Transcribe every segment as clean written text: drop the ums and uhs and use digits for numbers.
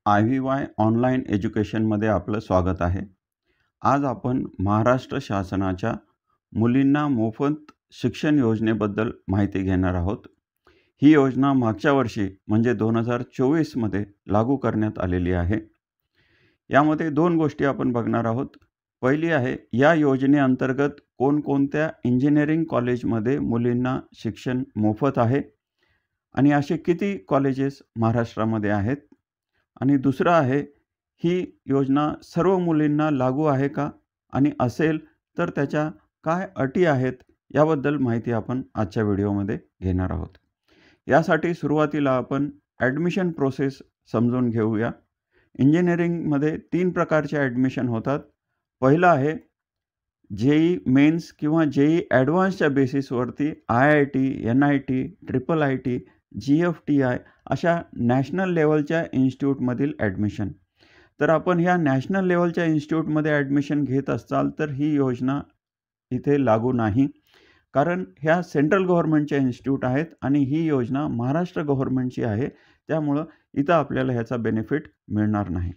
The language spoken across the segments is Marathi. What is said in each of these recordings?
IVY ऑनलाईन एज्युकेशनमध्ये आपलं स्वागत आहे. आज आपण महाराष्ट्र शासनाच्या मुलींना मोफत शिक्षण योजनेबद्दल माहिती घेणार आहोत. ही योजना मागच्या वर्षी म्हणजे 2024 मध्ये लागू करण्यात आलेली आहे. यामध्ये 2 गोष्टी आपण बघणार आहोत. पहिली आहे, या योजनेअंतर्गत कोणकोणत्या इंजिनिअरिंग कॉलेजमध्ये मुलींना शिक्षण मोफत आहे आणि असे किती कॉलेजेस महाराष्ट्रामध्ये आहेत. आणि दुसरं आहे, ही योजना सर्व मुलींना लागू आहे का आणि असेल तर त्याच्या काय अटी आहेत, याबद्दल माहिती आपण आजच्या व्हिडिओमध्ये घेणार आहोत. यासाठी सुरुवातीला आपण ॲडमिशन प्रोसेस समजून घेऊया. इंजिनिअरिंगमध्ये 3 प्रकारचे ॲडमिशन होतात. पहिलं आहे JEE मेन्स किंवा JEE ॲडव्हान्सच्या बेसिसवरती IIT, NIT, IIIT, GFTI अशा नॅशनल लेवलच्या इन्स्टिट्यूटमधील ॲडमिशन. तर आपण ह्या नॅशनल लेवलच्या इन्स्टिट्यूटमध्ये ॲडमिशन घेत असाल तर ही योजना इथे लागू नाही, कारण ह्या सेंट्रल गव्हर्नमेंटच्या इन्स्टिट्यूट आहेत आणि ही योजना महाराष्ट्र गव्हर्नमेंटची आहे. त्यामुळं इथं आपल्याला ह्याचा बेनिफिट मिळणार नाही.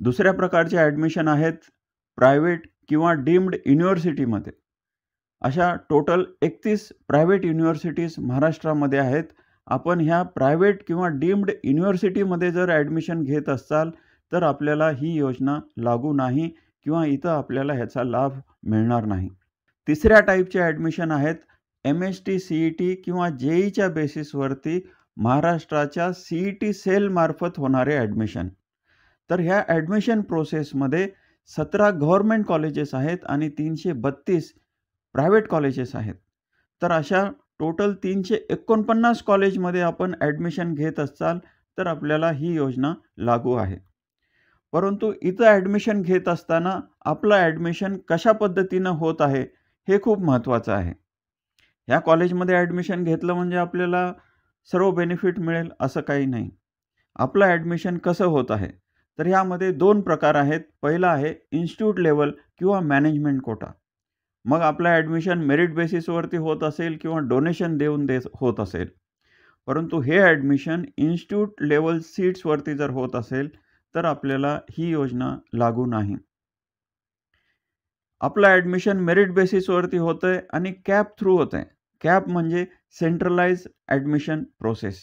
दुसऱ्या प्रकारचे ॲडमिशन आहेत प्रायव्हेट किंवा डीम्ड युनिव्हर्सिटीमध्ये. अशा टोटल 31 प्रायव्हेट युनिव्हर्सिटीज महाराष्ट्रामध्ये आहेत. आपण ह्या प्रायव्हेट किंवा डीम्ड युनिव्हर्सिटीमध्ये जर ॲडमिशन घेत असाल तर आपल्याला ही योजना लागू नाही किंवा इथं आपल्याला ह्याचा लाभ मिळणार नाही. तिसऱ्या टाईपचे ॲडमिशन आहेत MST CET किंवा JEEच्या बेसिसवरती महाराष्ट्राच्या CET सेलमार्फत होणारे ॲडमिशन. तर ह्या ॲडमिशन प्रोसेसमध्ये 17 गव्हर्नमेंट कॉलेजेस आहेत आणि 332 प्रायव्हेट कॉलेजेस आहेत. तर अशा टोटल 349 कॉलेजमध्ये आपण ॲडमिशन घेत असाल तर आपल्याला ही योजना लागू आहे. परंतु इथं ॲडमिशन घेत असताना आपलं ॲडमिशन कशा पद्धतीनं होत आहे हे खूप महत्त्वाचं आहे. ह्या कॉलेजमध्ये ॲडमिशन घेतलं म्हणजे आपल्याला सर्व बेनिफिट मिळेल असं काही नाही. आपलं ॲडमिशन कसं होत आहे तर ह्यामध्ये 2 प्रकार आहेत. पहिला आहे इन्स्टिट्यूट लेवल किंवा मॅनेजमेंट कोटा. मग आपलं ॲडमिशन मेरिट बेसिसवरती होत असेल किंवा डोनेशन देऊन होत असेल. परंतु हे ॲडमिशन इन्स्टिट्यूट लेवल सीट्सवरती जर होत असेल तर आपल्याला ही योजना लागू नाही. आपलं ॲडमिशन मेरिट बेसिसवरती होतं आहे आणि कॅप थ्रू होतं आहे. कॅप म्हणजे सेंट्रलाइज ॲडमिशन प्रोसेस.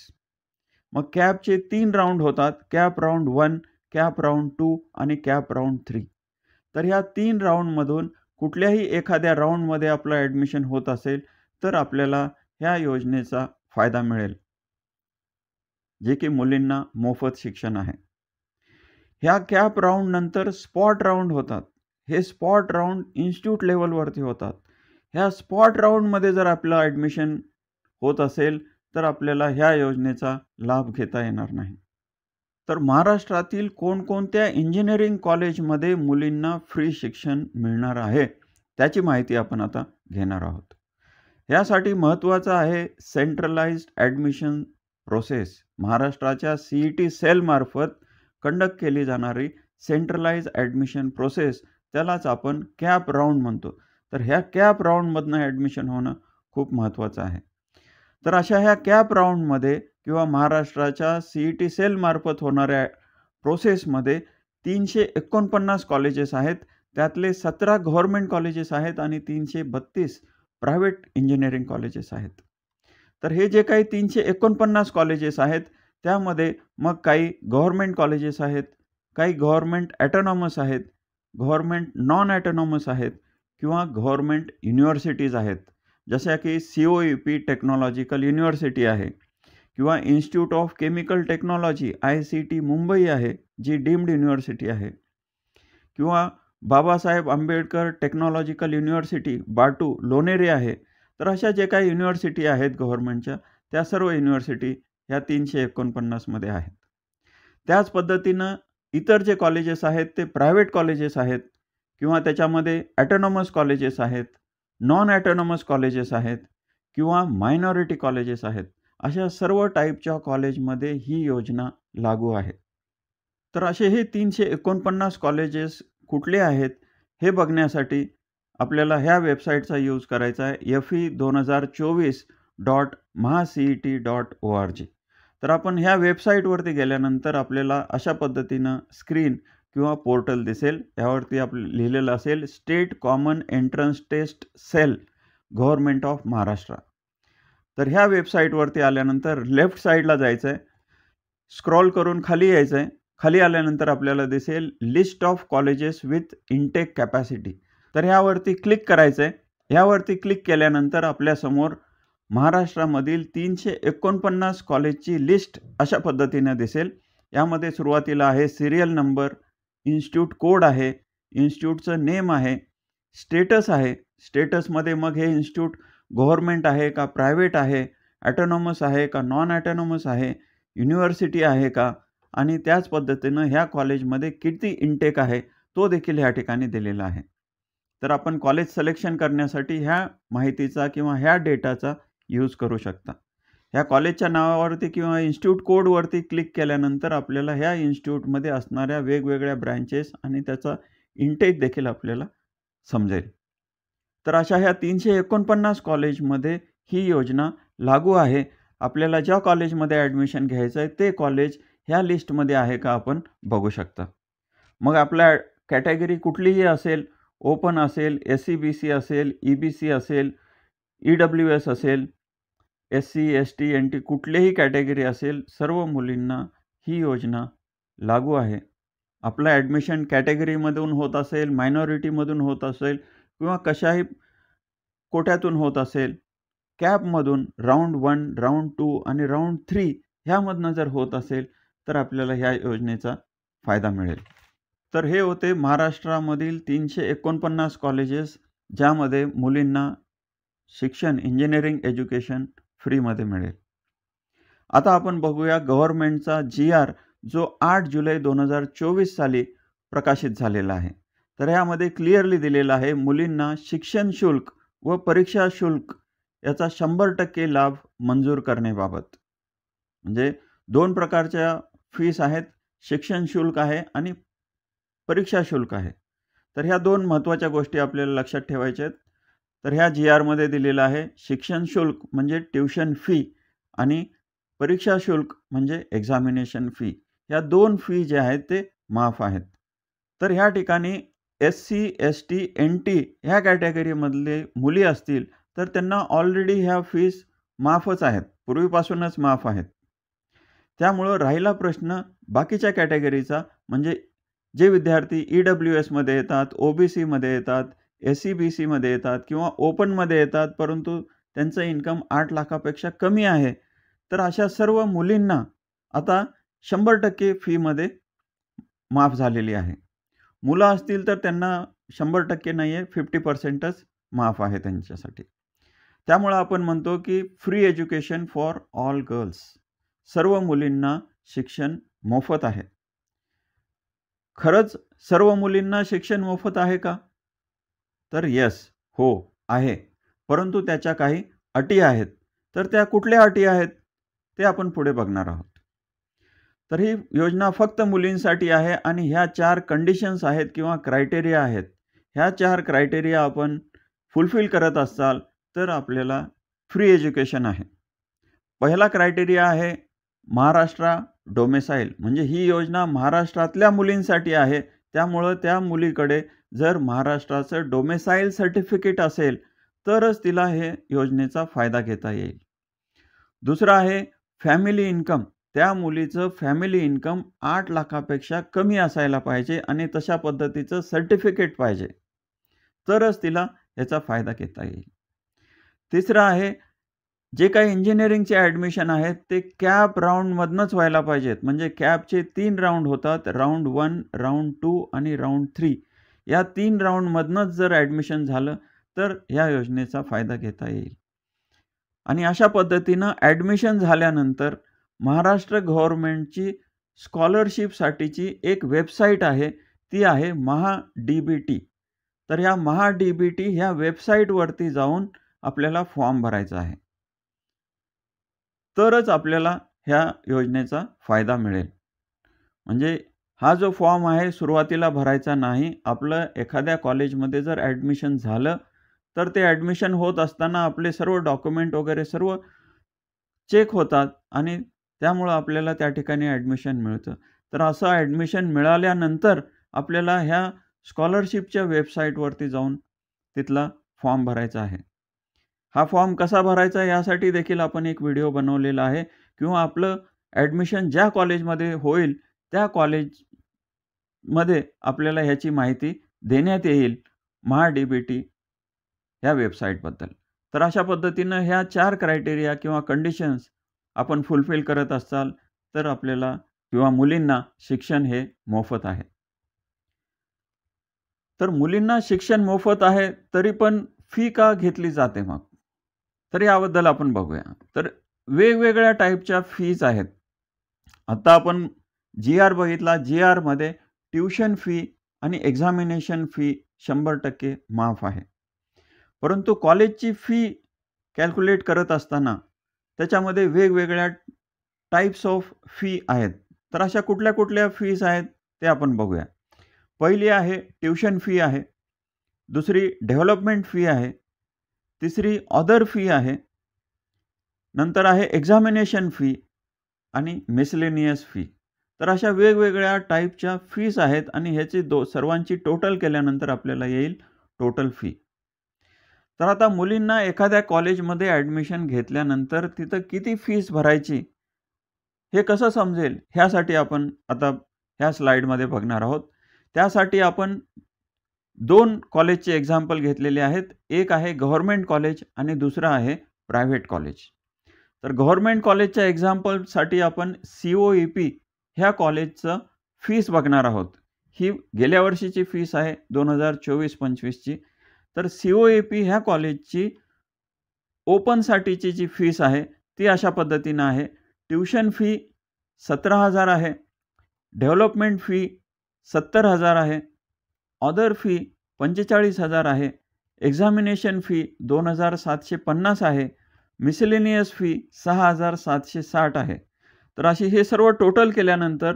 मग कॅपचे 3 राऊंड होतात. कॅप राऊंड 1, कॅप राऊंड 2 आणि कॅप राऊंड 3. तर ह्या 3 राऊंडमधून कुठल्याही एखाद्या राऊंडमध्ये आपलं ॲडमिशन होत असेल तर आपल्याला ह्या योजनेचा फायदा मिळेल, जे की मुलींना मोफत शिक्षण आहे. ह्या कॅप राऊंड नंतर स्पॉट राऊंड होतात. हे स्पॉट राऊंड इन्स्टिट्यूट लेवलवरती होतात. ह्या स्पॉट राऊंडमध्ये जर आपलं ॲडमिशन होत असेल तर आपल्याला ह्या योजनेचा लाभ घेता येणार नाही. तर महाराष्ट्रातील कोणकोणत्या इंजिनिअरिंग कॉलेजमध्ये मुलींना फ्री शिक्षण मिळणार आहे त्याची माहिती आपण आता घेणार आहोत. यासाठी महत्त्वाचं आहे सेंट्रलाइज्ड ॲडमिशन प्रोसेस. महाराष्ट्राच्या CET सेलमार्फत कंडक्ट केली जाणारी सेंट्रलाइज्ड ॲडमिशन प्रोसेस, त्यालाच आपण कॅप राऊंड म्हणतो. तर ह्या कॅप राऊंडमधनं ॲडमिशन होणं खूप महत्त्वाचं आहे. तर अशा ह्या कॅप राऊंडमध्ये किंवा महाराष्ट्राच्या CET सेलमार्फत होणाऱ्या प्रोसेसमध्ये 349 कॉलेजेस आहेत. त्यातले 17 गव्हर्नमेंट कॉलेजेस आहेत आणि 332 प्रायव्हेट इंजिनिअरिंग कॉलेजेस आहेत. तर हे जे काही 349 कॉलेजेस आहेत त्यामध्ये मग काही गव्हर्नमेंट कॉलेजेस आहेत, काही गव्हर्नमेंट ॲटोनॉमस आहेत, गव्हर्नमेंट नॉन ॲटोनॉमस आहेत किंवा गव्हर्नमेंट युनिव्हर्सिटीज आहेत. जशा की COEP टेक्नॉलॉजिकल युनिव्हर्सिटी आहे किंवा institute of chemical technology ICT Mumbai आहे, जी डीम्ड युनिव्हर्सिटी आहे, किंवा बाबासाहेब आंबेडकर टेक्नॉलॉजिकल युनिव्हर्सिटी बाटू लोणेरे आहे. तर अशा जे काही युनिव्हर्सिटी आहेत गव्हर्नमेंटच्या, त्या सर्व युनिव्हर्सिटी ह्या 349 मध्ये आहेत. त्याच पद्धतीनं इतर जे कॉलेजेस आहेत ते प्रायव्हेट कॉलेजेस आहेत किंवा त्याच्यामध्ये ॲटोनॉमस कॉलेजेस आहेत, नॉन ॲटोनॉमस कॉलेजेस आहेत किंवा मायनॉरिटी कॉलेजेस आहेत. अशा सर्व टाईपच्या कॉलेजमध्ये ही योजना लागू आहे. तर असे हे 349 कॉलेजेस कुठले आहेत हे बघण्यासाठी आपल्याला ह्या वेबसाईटचा यूज करायचा आहे, FE2024.mahacet.org. तर आपण ह्या वेबसाईटवरती गेल्यानंतर आपल्याला अशा पद्धतीनं स्क्रीन किंवा पोर्टल दिसेल. यावरती आपलं लिहिलेलं असेल state common entrance test cell government of Maharashtra. तर ह्या वेबसाईटवरती आल्यानंतर लेफ्ट साईडला जायचं आहे, स्क्रॉल करून खाली यायचं आहे. खाली आल्यानंतर आपल्याला दिसेल list of colleges with intake capacity. तर ह्यावरती क्लिक करायचं आहे. ह्यावरती क्लिक केल्यानंतर आपल्यासमोर महाराष्ट्रामधील 349 कॉलेजची लिस्ट अशा पद्धतीने दिसेल. यामध्ये सुरुवातीला आहे सिरियल नंबर, इन्स्टिट्यूट कोड आहे, इन्स्टिट्यूटचं नेम आहे, स्टेटस आहे. स्टेटसमध्ये मग हे इन्स्टिट्यूट गव्हर्नमेंट आहे का प्रायव्हेट आहे, ॲटोनॉमस आहे का नॉन ॲटोनॉमस आहे, युनिव्हर्सिटी आहे का, आणि त्याच पद्धतीनं ह्या कॉलेजमध्ये किती इनटेक आहे तो देखील ह्या ठिकाणी दिलेला आहे. तर आपण कॉलेज सिलेक्शन करण्यासाठी ह्या माहितीचा किंवा ह्या डेटाचा यूज करू शकता. ह्या कॉलेजच्या नावावरती किंवा इन्स्टिट्यूट कोडवरती क्लिक केल्यानंतर आपल्याला ह्या इन्स्टिट्यूटमध्ये असणाऱ्या वेगवेगळ्या ब्रँचेस आणि त्याचा इनटेक देखील आपल्याला समजेल. तर अशा ह्या 349 कॉलेजमध्ये ही योजना लागू आहे. आपल्याला ज्या कॉलेजमध्ये ॲडमिशन घ्यायचं आहे ते कॉलेज ह्या लिस्टमध्ये आहे का आपण बघू शकता. मग आपल्या कॅटेगरी कुठलीही असेल, ओपन असेल, SC-BC असेल, EBC असेल, EWS असेल, SC, ST, NT कुठलीही कॅटेगरी असेल, सर्व मुलींना ही योजना लागू आहे. आपलं ॲडमिशन कॅटेगरीमधून होत असेल, मायनॉरिटीमधून होत असेल किंवा कशाही कोट्यातून होत असेल, कॅपमधून राऊंड 1, राऊंड 2 आणि राऊंड 3 ह्यामधनं जर होत असेल तर आपल्याला ह्या योजनेचा फायदा मिळेल. तर हे होते महाराष्ट्रामधील 349 कॉलेजेस ज्यामध्ये मुलींना शिक्षण, इंजिनिअरिंग एज्युकेशन फ्रीमध्ये मिळेल. आता आपण बघूया गव्हर्नमेंटचा GR जो 8 जुलै 2024 साली प्रकाशित झालेला आहे. तर यामध्ये क्लिअरली दिलेलं आहे मुलींना शिक्षण शुल्क व परीक्षा शुल्क याचा 100% लाभ मंजूर करण्याबाबत. म्हणजे 2 प्रकारच्या फीस आहेत, शिक्षण शुल्क आहे आणि परीक्षा शुल्क आहे. तर ह्या 2 महत्त्वाच्या गोष्टी आपल्याला लक्षात ठेवायच्या आहेत. तर ह्या GRमध्ये दिलेलं आहे शिक्षण शुल्क म्हणजे ट्युशन फी आणि परीक्षा शुल्क म्हणजे एक्झामिनेशन फी. ह्या 2 फी जे आहेत ते माफ आहेत. तर ह्या ठिकाणी SC, ST, NT ह्या कॅटेगरीमधले मुली असतील तर त्यांना ऑलरेडी ह्या फीस माफच आहेत, पूर्वीपासूनच माफ आहेत. त्यामुळं राहिला प्रश्न बाकीच्या कॅटेगरीचा, म्हणजे जे विद्यार्थी EWSमध्ये येतात, OBCमध्ये येतात, SC-BCमध्ये येतात किंवा ओपनमध्ये येतात परंतु त्यांचं इन्कम 8 लाखापेक्षा कमी आहे. तर अशा सर्व मुलींना आता 100% फीमध्ये माफ झालेली आहे. मुलं असतील तर त्यांना 100% नाही आहे, 50%च माफ आहे त्यांच्यासाठी. त्यामुळं आपण म्हणतो की free education for all girls. सर्व मुलींना शिक्षण मोफत आहे. खरंच सर्व मुलींना शिक्षण मोफत आहे का? तर येस, हो आहे. परंतु त्याच्या काही अटी आहेत. तर त्या कुठल्या अटी आहेत ते आपण पुढे बघणार आहोत. तर ही योजना फक्त मुलींसाठी आहे आणि ह्या 4 कंडिशन्स आहेत किंवा क्रायटेरिया आहेत. ह्या 4 क्रायटेरिया आपण फुलफिल करत असाल तर आपल्याला फ्री एज्युकेशन आहे. पहिला क्रायटेरिया आहे महाराष्ट्र डोमेसाईल, म्हणजे ही योजना महाराष्ट्रातल्या मुलींसाठी आहे. त्यामुळं त्या मुलीकडे जर महाराष्ट्राचं डोमेसाईल सर्टिफिकेट असेल तरच तिला हे योजनेचा फायदा घेता येईल. दुसरं आहे फॅमिली इन्कम. त्या मुलीचं फॅमिली इन्कम 8 लाखापेक्षा कमी असायला पाहिजे आणि तशा पद्धतीचं सर्टिफिकेट पाहिजे, तरच तिला याचा फायदा घेता येईल. तिसरं आहे जे काही इंजिनिअरिंगचे ॲडमिशन आहेत ते कॅप राऊंडमधनंच व्हायला पाहिजेत. म्हणजे कॅपचे 3 राऊंड होतात, राऊंड 1, राऊंड 2 आणि राऊंड 3. या 3 राऊंडमधनंच जर ॲडमिशन झालं तर ह्या योजनेचा फायदा घेता येईल. आणि अशा पद्धतीनं ॲडमिशन झाल्यानंतर महाराष्ट्र गव्हर्नमेंटची स्कॉलरशिपसाठीची एक वेबसाईट आहे, ती आहे MahaDBT. तर ह्या MahaDBT ह्या वेबसाईटवरती जाऊन आपल्याला फॉर्म भरायचा आहे. तरच आपल्याला ह्या योजनेचा फायदा मिळेल. म्हणजे हा जो फॉर्म आहे सुरुवातीला भरायचा नाही. आपलं एखाद्या कॉलेजमध्ये जर ॲडमिशन झालं तर ते ॲडमिशन होत असताना आपले सर्व डॉक्युमेंट वगैरे सर्व चेक होतात आणि त्यामुळं आपल्याला त्या ठिकाणी ॲडमिशन मिळतं. तर असं ॲडमिशन मिळाल्यानंतर आपल्याला ह्या स्कॉलरशिपच्या वेबसाईटवरती जाऊन तिथला फॉर्म भरायचा आहे. हा फॉर्म कसा भरायचा यासाठी देखील आपण एक व्हिडिओ बनवलेला आहे किंवा आपलं ॲडमिशन ज्या कॉलेजमध्ये होईल त्या कॉलेजमध्ये आपल्याला ह्याची माहिती देण्यात येईल महा-डी-बी-टी ह्या वेबसाईटबद्दल. तर अशा पद्धतीनं ह्या 4 क्रायटेरिया किंवा कंडिशन्स आपण फुलफिल करत असाल तर आपल्याला किंवा मुलींना शिक्षण हे मोफत आहे. तर मुलींना शिक्षण मोफत आहे, तरी पण फी का घेतली जाते मग? तर याबद्दल आपण बघूया. तर वेगवेगळ्या टाईपच्या फीज आहेत. आता आपण जी-आर बघितला. जी-आरमध्ये ट्युशन फी आणि एक्झामिनेशन फी 100% माफ आहे. परंतु कॉलेजची फी कॅल्क्युलेट करत असताना त्याच्यामध्ये वेगवेगळ्या टाइप्स ऑफ फी आहेत. तर अशा कुठल्या-कुठल्या फीज आहेत ते आपण बघूया. पहिली आहे ट्युशन फी आहे. दुसरी डेव्हलपमेंट फी आहे. तिसरी अदर फी आहे. नंतर आहे एक्झामिनेशन फी आणि मिसलेनियस फी. तर अशा वेगवेगळ्या टाइपच्या फीज आहेत आणि ह्याची सर्वांची टोटल केल्यानंतर आपल्याला येईल टोटल फी. तर आता मुलींना एखाद्या कॉलेजमध्ये ॲडमिशन घेतल्यानंतर तिथं किती फीस भरायची हे कसं समजेल ह्यासाठी आपण आता ह्या स्लाईडमध्ये बघणार आहोत. त्यासाठी आपण 2 कॉलेजचे एक्झाम्पल घेतलेले आहेत. एक आहे गव्हर्नमेंट कॉलेज आणि दुसरं आहे प्रायव्हेट कॉलेज. तर गव्हर्नमेंट कॉलेजच्या एक्झाम्पलसाठी आपण COEP ह्या कॉलेजचं फीस बघणार आहोत. ही गेल्या वर्षीची फीस आहे 2024-25 ची. तर COEP ह्या कॉलेजची ओपनसाठीची जी फीस आहे ती अशा पद्धतीनं आहे. ट्युशन फी 17,000 आहे. डेव्हलपमेंट फी 70,000 आहे. अदर फी 45,000 आहे. एक्झामिनेशन फी 2,750 आहे. मिसलेनियस फी 6,760 आहे. तर अशी हे सर्व टोटल केल्यानंतर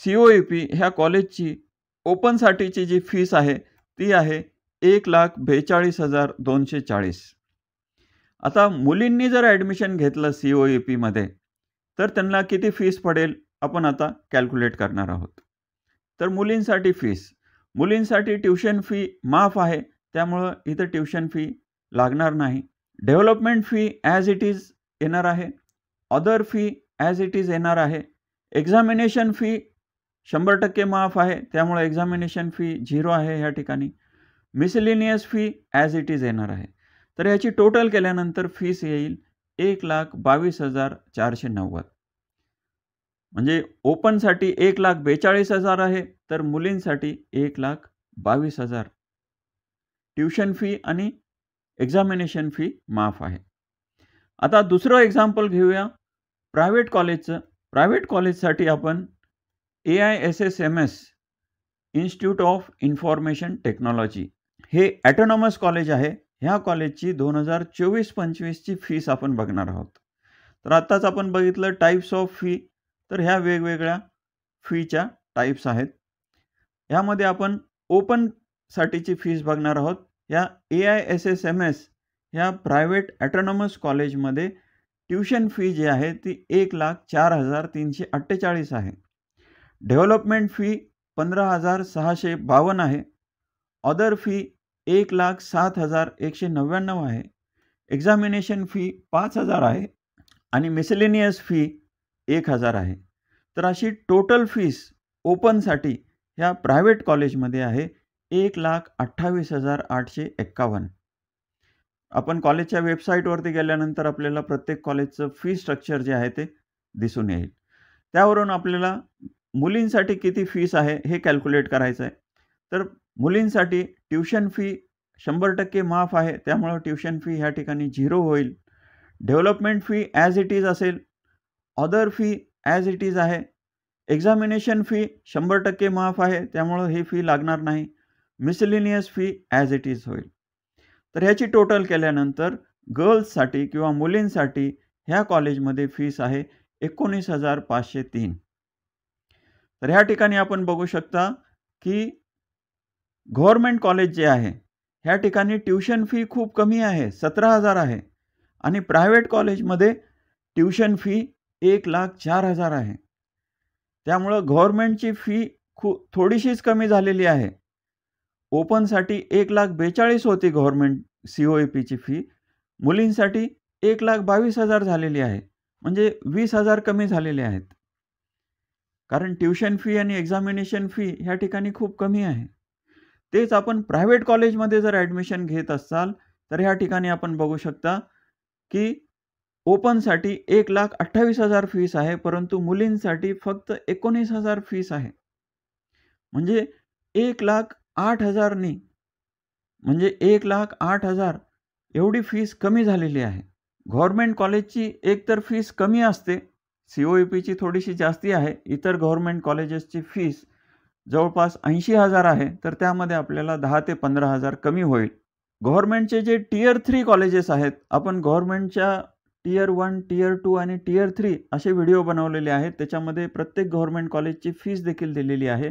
COEP ह्या कॉलेजची ओपनसाठीची जी फीस आहे ती आहे 1,42,240. आता मुलींनी जर ॲडमिशन घेतलं COEPमध्ये तर त्यांना किती फीस पडेल आपण आता कॅल्क्युलेट करणार आहोत. तर मुलींसाठी ट्युशन फी माफ आहे. त्यामुळं इथं ट्युशन फी लागणार नाही. Development fee as it is येणार आहे. Other fee as it is येणार आहे. एक्झामिनेशन फी 100% माफ आहे. त्यामुळे एक्झामिनेशन फी 0 आहे ह्या ठिकाणी. Miscellaneous fee as it is येणार आहे. तर याची टोटल केल्यानंतर फीस येईल 1,22,490. म्हणजे ओपनसाठी 1,42,000 आहे, तर मुलींसाठी 1,22,000. ट्युशन फी आणि एक्झामिनेशन फी माफ आहे. आता दुसरं एक्झाम्पल घेऊया प्रायव्हेट कॉलेजचं. प्रायव्हेट कॉलेजसाठी आपण AISSMS institute of information technology हे ॲटोनॉमस कॉलेज आहे. ह्या कॉलेजची 2024-25 ची फीस आपण बघणार आहोत. तर आत्ताच आपण बघितलं टाइप्स ऑफ फी. तर ह्या वेगवेगळ्या फीच्या टाइप्स आहेत. ह्यामध्ये आपण ओपनसाठीची फीस बघणार आहोत. या AISSMS ह्या प्रायव्हेट ॲटोनॉमस कॉलेजमध्ये ट्युशन फी जी आहे ती 1,04,348 आहे. डेव्हलपमेंट फी 15,652 आहे. अदर फी 1,07,199 आहे. एक्झामिनेशन फी 5,000 आहे आणि मिसलेनियस फी 1,000 आहे. तर अशी टोटल फीस ओपनसाठी ह्या प्रायव्हेट कॉलेजमध्ये आहे 1,28,851. आपण कॉलेजच्या वेबसाईटवरती गेल्यानंतर आपल्याला प्रत्येक कॉलेजचं फी स्ट्रक्चर जे आहे ते दिसून येईल. त्यावरून आपल्याला मुलींसाठी किती फीस आहे हे कॅल्क्युलेट करायचं आहे. तर मुलींसाठी ट्युशन फी 100% माफ आहे. त्यामुळं ट्युशन फी ह्या ठिकाणी 0 होईल. Development fee as it is असेल. Other fee as it is आहे. एक्झामिनेशन फी 100% माफ आहे. त्यामुळं ही फी लागणार नाही. Miscellaneous fee as it is होईल. तर ह्याची टोटल केल्यानंतर गर्ल्ससाठी किंवा मुलींसाठी ह्या कॉलेजमध्ये फीस आहे 19,503. तर ह्या ठिकाणी आपण बघू शकता की गव्हर्नमेंट कॉलेज जे आहे ह्या ठिकाणी ट्युशन फी खूप कमी आहे, 17,000 आहे आणि प्रायव्हेट कॉलेजमध्ये ट्युशन फी 1,04,000 आहे. त्यामुळं गव्हर्नमेंटची फी थोडीशीच कमी झालेली आहे. ओपनसाठी 1,42,000 होती गव्हर्नमेंट COAPची फी. मुलींसाठी 1,22,000 झालेली आहे. म्हणजे 20,000 कमी झालेले आहेत. कारण ट्युशन फी आणि एक्झामिनेशन फी ह्या ठिकाणी खूप कमी आहे. तेच आपण प्रायव्हेट कॉलेजमध्ये जर ॲडमिशन घेत असाल तर ह्या ठिकाणी आपण बघू शकता की ओपनसाठी 1,28,000 फीस आहे, परंतु मुलींसाठी फक्त 19,000 फीस आहे. म्हणजे 1,08,000 म्हणजे 1,08,000 एवढी फीस कमी झालेली आहे. गव्हर्नमेंट कॉलेजची एकतर फीस कमी असते, COAPची थोडीशी जास्ती आहे. इतर गव्हर्नमेंट कॉलेजेसची फीस जवळपास 80,000 आहे, तर त्यामध्ये आपल्याला 10 ते 15,000 कमी होईल. गव्हर्नमेंटचे जे टियर 3 कॉलेजेस आहेत, आपण गव्हर्नमेंटच्या टियर 1, टियर 2 आणि टियर 3 असे व्हिडिओ बनवलेले आहेत. त्याच्यामध्ये प्रत्येक गव्हर्नमेंट कॉलेजची फीस देखील दिलेली आहे.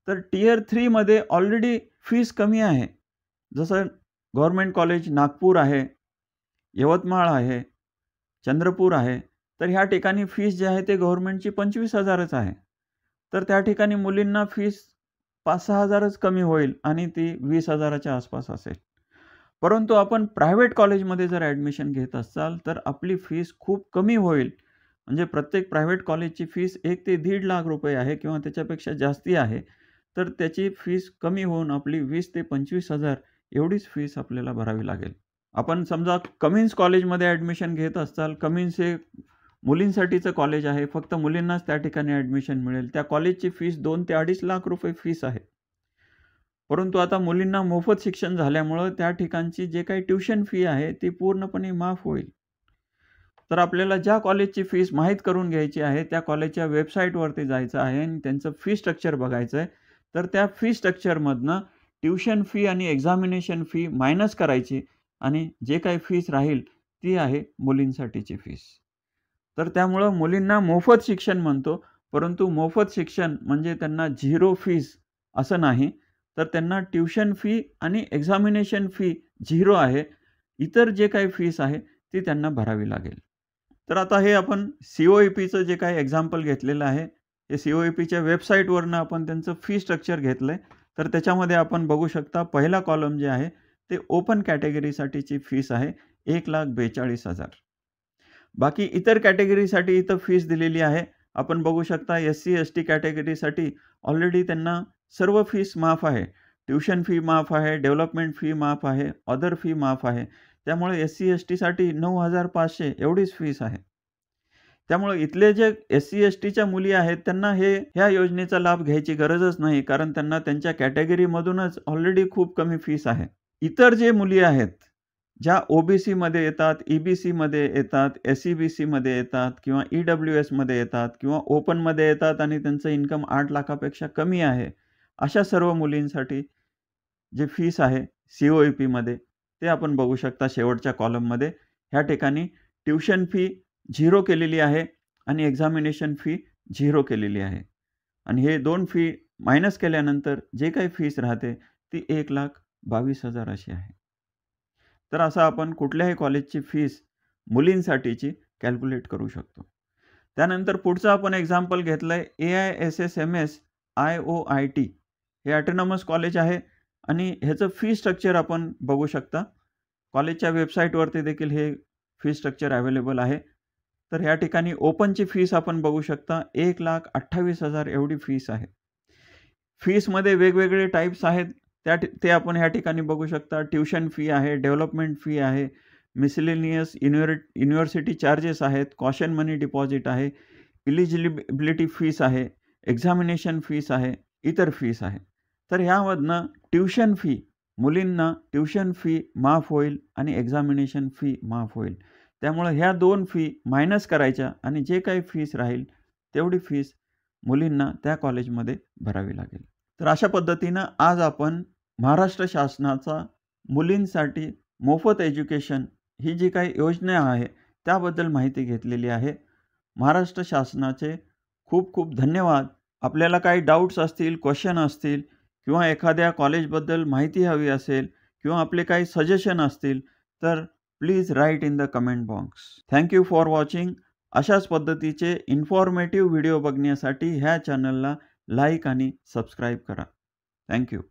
तर टियर 3 मध्ये ऑलरेडी फीस कमी आहे. जसं गव्हर्नमेंट कॉलेज नागपूर आहे, यवतमाळ आहे, चंद्रपूर आहे. तर ह्या ठिकाणी फीस जी आहे ते गव्हर्नमेंटची 25,000च आहे. तर त्या ठिकाणी मुलींना फीस 5-6,000च कमी होईल आणि ती 20,000च्या आसपास असेल. परंतु आपण प्रायव्हेट कॉलेजमध्ये जर ॲडमिशन घेत असाल तर आपली फीस खूप कमी होईल. म्हणजे प्रत्येक प्रायव्हेट कॉलेजची फीस 1 ते दीड लाख रुपये आहे किंवा त्याच्यापेक्षा जास्ती आहे. तर त्याची फीस कमी होऊन आपली 20 ते 25,000 एवढीच फीस आपल्याला भरावी लागेल. आपण समजा कमिन्स कॉलेजमध्ये ॲडमिशन घेत असाल, कमिन्स हे मुलींसाठीचं कॉलेज आहे, फक्त मुलींनाच त्या ठिकाणी ॲडमिशन मिळेल. त्या कॉलेजची फीस 2 ते 2.5 लाख रुपये फीस आहे. परंतु आता मुलींना मोफत शिक्षण झाल्यामुळं त्या ठिकाणची जे काही ट्युशन फी आहे ती पूर्णपणे माफ होईल. तर आपल्याला ज्या कॉलेजची फीस माहीत करून घ्यायची आहे, त्या कॉलेजच्या वेबसाईटवरती जायचं आहे आणि त्यांचं फी स्ट्रक्चर बघायचं आहे. तर त्या फी स्ट्रक्चरमधनं ट्युशन फी आणि एक्झामिनेशन फी मायनस करायची आणि जे काही फीस राहील ती आहे मुलींसाठीची फीस. तर त्यामुळं मुलींना मोफत शिक्षण म्हणतो, परंतु मोफत शिक्षण म्हणजे त्यांना झिरो फीस असं नाही. तर त्यांना ट्युशन फी आणि एक्झामिनेशन फी झिरो आहे. इतर जे काही फीस आहे ती त्यांना भरावी लागेल. तर आता हे आपण COAPचं जे काही एक्झाम्पल घेतलेलं आहे, हे COAPच्या वेबसाईटवरनं आपण त्यांचं फी स्ट्रक्चर घेतलंय. तर त्याच्यामध्ये आपण बघू शकता पहिला कॉलम जे आहे ते ओपन कॅटेगरीसाठीची फीस आहे 1,42,000. बाकी इतर कॅटेगरीसाठी इथं फीस दिलेली आहे. आपण बघू शकता SC-ST कॅटेगरीसाठी ऑलरेडी त्यांना सर्व फीस माफ आहे. ट्युशन फी माफ आहे, डेव्हलपमेंट फी माफ आहे, अदर फी माफ आहे. त्यामुळे SC-STसाठी 9,500 एवढीच फीस आहे. त्यामुळे इथले जे SC-STच्या मुली आहेत त्यांना ह्या योजनेचा लाभ घ्यायची गरजच नाही, कारण त्यांना त्यांच्या कॅटेगरीमधूनच ऑलरेडी खूप कमी फीस आहे. इतर जे मुली आहेत, ज्या OBCमध्ये येतात, EBCमध्ये येतात, SEBCमध्ये येतात किंवा EWSमध्ये येतात किंवा ओपनमध्ये येतात आणि त्यांचं इन्कम 8 लाखापेक्षा कमी आहे, अशा सर्व मुलींसाठी जे फीस आहे COAPमध्ये ते आपण बघू शकता शेवटच्या कॉलममध्ये. ह्या ठिकाणी ट्युशन फी झिरो केलेली आहे आणि एक्झामिनेशन फी झिरो केलेली आहे. आणि हे 2 फी मायनस केल्यानंतर जे काही फीस राहते ती 1,22,000 अशी आहे. तर असं आपण कुठल्याही कॉलेजची फीस मुलींसाठीची कॅल्क्युलेट करू शकतो. त्यानंतर पुढचं आपण एक्झाम्पल घेतलंय AISSMS IOIT हे ऑटोनॉमस कॉलेज आहे आणि ह्याचं फी स्ट्रक्चर आपण बघू शकता. कॉलेजच्या वेबसाईटवरती देखील हे फी स्ट्रक्चर अवेलेबल आहे. तर ह्या ठिकाणी ओपनची फीस आपण बघू शकता 1,28,000 एवढी फीस आहे. फीसमध्ये वेगवेगळे टाइप्स आहेत. ते आपण ह्या ठिकाणी बघू शकता. ट्युशन फी आहे, डेव्हलपमेंट फी आहे, मिसलेनियस युनिव्हर्सिटी चार्जेस आहेत, कॉशन मनी डिपॉझिट आहे, इलिजिबिलिटी फीस आहे, एक्झामिनेशन फीस आहे, इतर फीस आहे. तर ह्यामधनं ट्युशन फी मुलींना ट्युशन फी माफ होईल आणि एक्झामिनेशन फी माफ होईल. त्यामुळे ह्या 2 फी मायनस करायच्या आणि जे काही फीस राहील तेवढी फीस मुलींना त्या कॉलेजमध्ये भरावी लागेल. तर अशा पद्धतीनं आज आपण महाराष्ट्र शासनाचा मुलींसाठी मोफत एज्युकेशन ही जी काही योजना आहे त्याबद्दल माहिती घेतलेली आहे. महाराष्ट्र शासनाचे खूप खूप धन्यवाद. आपल्याला काही डाऊट्स असतील, क्वेश्चन असतील किंवा एखाद्या कॉलेजबद्दल माहिती हवी असेल किंवा आपले काही सजेशन असतील तर please write in the comment box. Thank you for watching. अशाच पद्धतीचे इन्फॉर्मेटिव्ह व्हिडिओ बघण्यासाठी ह्या चॅनलला लाईक आणि सबस्क्राईब करा. Thank you.